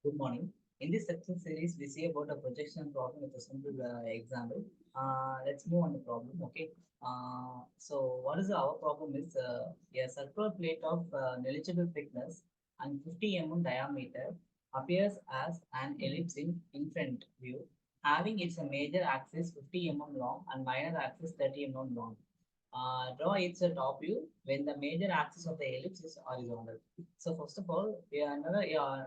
Good morning. In this section series, we see about a projection problem with a simple example. Let's move on the problem. Okay. So what is our problem is a circular plate of negligible thickness and 50 mm diameter appears as an ellipse in front view, having its major axis 50 mm long and minor axis 30 mm long. Draw its top view when the major axis of the ellipse is horizontal. So first of all, we are another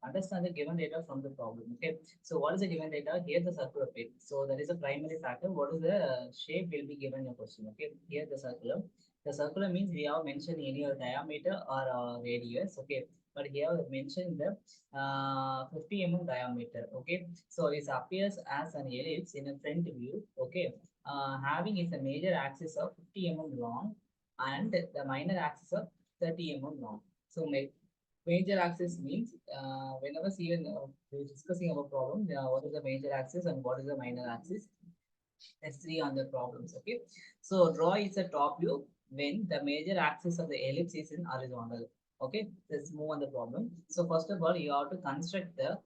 understand the given data from the problem. Okay, so what is the given data? Here the circular plate. So that is a primary factor. What is the shape will be given in your question? Okay, here the circular. The circular means we have mentioned any diameter or radius. Okay, but here we mentioned the 50 mm diameter. Okay, so it appears as an ellipse in a front view. Okay, having its a major axis of 50 mm long and the minor axis of 30 mm long. So major axis means whenever we're discussing our problem, what is the major axis and what is the minor axis? S3 on the problems. Okay, so draw is a top view when the major axis of the ellipse is in horizontal. Okay, let's move on the problem. So first of all, you have to construct the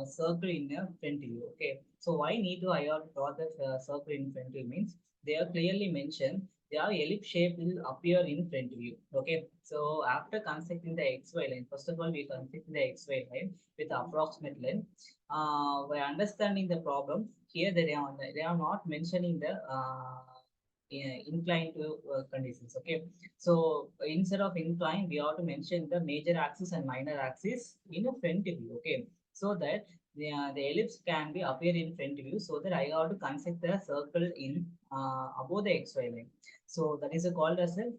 circle in a front view. Okay, so why need to I have to draw the circle in front view means they are clearly mentioned their ellipse shape will appear in front view. Okay, so after constructing the xy line, first of all we construct the xy line with approximate length. By understanding the problem, here they are not mentioning the incline to conditions. Okay, so instead of incline, we have to mention the major axis and minor axis in a front view. Okay, so that the ellipse can be appear in front view, so that I have to construct the circle in above the xy line. So that is called as a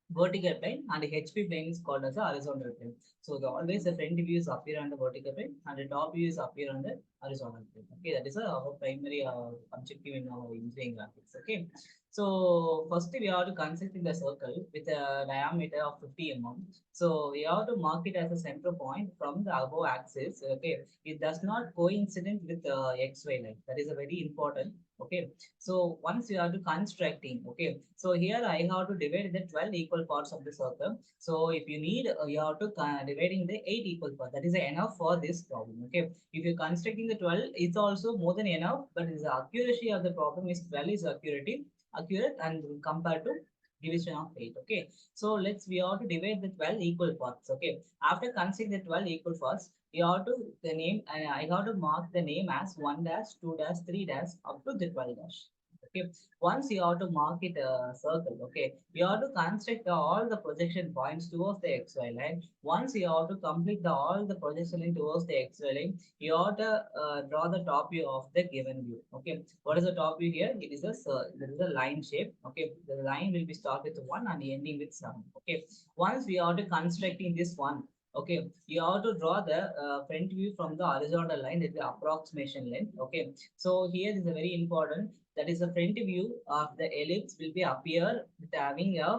vertical plane, and the HP plane is called as a horizontal plane. So always the front views appear on the vertical plane and the top views appear on the horizontal plane. Okay, that is our primary objective in our engineering graphics. Okay, so first we have to construct in the circle with a diameter of 50 mm. So we have to mark it as a center point from the above axis. Okay, it does not coincident with the XY line. That is a very important. Okay, so once you have to constructing. Okay, so here I have to divide the 12 equal parts of the circle. So if you need, you have to dividing the 8 equal parts. That is enough for this problem. Okay, if you're constructing the 12, it's also more than enough, but the accuracy of the problem is 12 is accurate and compared to division of 8. Okay, so we have to divide the 12 equal parts. Okay, after constructing the 12 equal parts, you have to the name, and I have to mark the name as 1 dash, 2 dash, 3 dash up to the 12 dash. Okay, once you have to mark it a circle. Okay, you have to construct all the projection points towards the xy line. Once you have to complete all the projection line towards the xy line, you have to draw the top view of the given view. Okay, what is the top view here? It is there is a line shape. Okay, the line will be start with 1 and ending with 7. Okay, once we are to constructing this one. Okay, you have to draw the front view from the horizontal line, that is the approximation length. Okay, so here is a very important, that is the front view of the ellipse will be appear with having a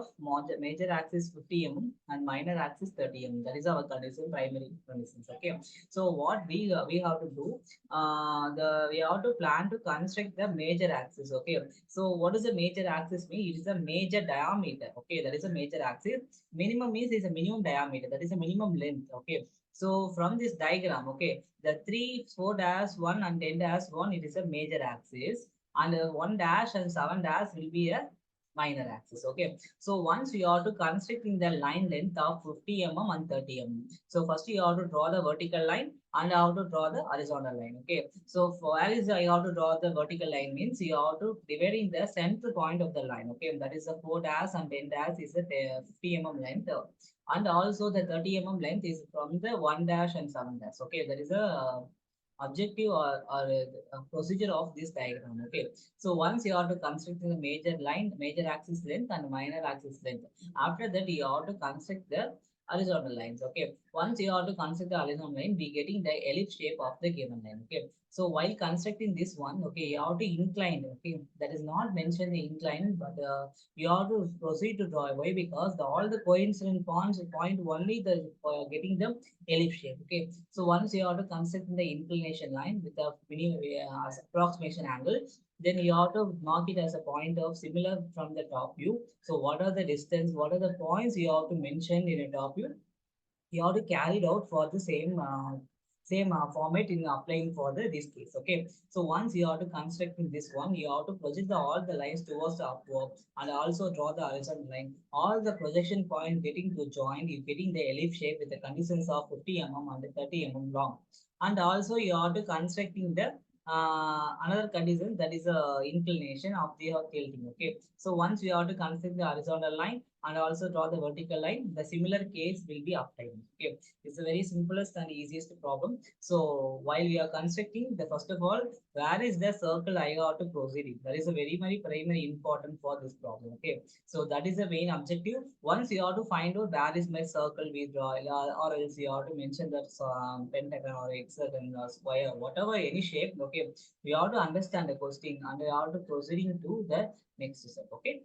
major axis 50 mm and minor axis 30 mm. That is our condition, primary conditions. Okay, so what we have to do, the we have to plan to construct the major axis. Okay, so what does the major axis mean? It is a major diameter. Okay, that is a major axis. Minimum means is a minimum diameter, that is a minimum length. Okay, so from this diagram, okay, the 3 4 dash 1 and 10 dash 1, it is a major axis, and 1 dash and 7 dash will be a minor axis. Okay, so once you are to constructing the line length of 50 mm and 30 mm, so first you have to draw the vertical line and you have to draw the horizontal line. Okay, so for as you have to draw the vertical line means you have to dividing the center point of the line. Okay, that is the 4 dash and 10 dash is the 50 mm length, and also the 30 mm length is from the 1 dash and 7 dash. Okay, that is a objective or a procedure of this diagram. Okay, so once you have to construct the major line, major axis length and minor axis length, after that you have to construct the horizontal lines. Okay, once you have to construct the horizontal line, we getting the ellipse shape of the given line. Okay, so while constructing this one, okay, you have to incline. Okay, that is not mentioned the incline, but you have to proceed to draw. Why? Because all the coincident points point only the getting the ellipse shape. Okay, so once you have to construct the inclination line with a minimum approximation angle, then you have to mark it as a point of similar from the top view. So what are the distance? What are the points you have to mention in a top view? you have to carry it out for the same format in applying for this case. Okay, so once you have to construct in this one, you have to project all the lines towards the upward and also draw the horizontal line. All the projection point getting to join, you getting the ellipse shape with the conditions of 50 mm and 30 mm long. And also you have to constructing the another condition, that is a inclination of the tilting. Okay, so once you have to construct the horizontal line and also draw the vertical line, the similar case will be obtained. Okay, it's the very simplest and easiest problem. So while we are constructing, the first of all, where is the circle I have to proceed in? That is a very primary important for this problem. Okay, so that is the main objective. Once you have to find out where is my circle we draw, or else you have to mention that pentagon or hexagon or square, whatever any shape. Okay, we have to understand the question and we have to proceeding to the next step. Okay.